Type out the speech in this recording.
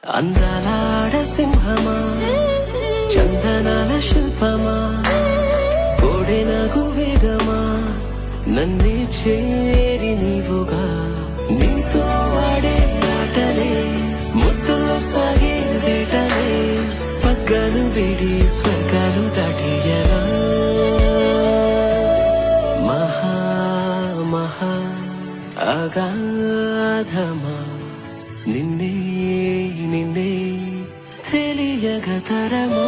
అందాలాడ సింహమా చందనాల శిల్పమా కోడెనగు వేగమా నన్నే చేరి నీవుగా నీతో ఆడే ఆటలే ముద్దులో సాగే వేటలే పగ్గలు విడి స్వర్గాలు దాటియరా మహా మహా అగాధమా నిన్నే నిన్నే తెలియగతరమా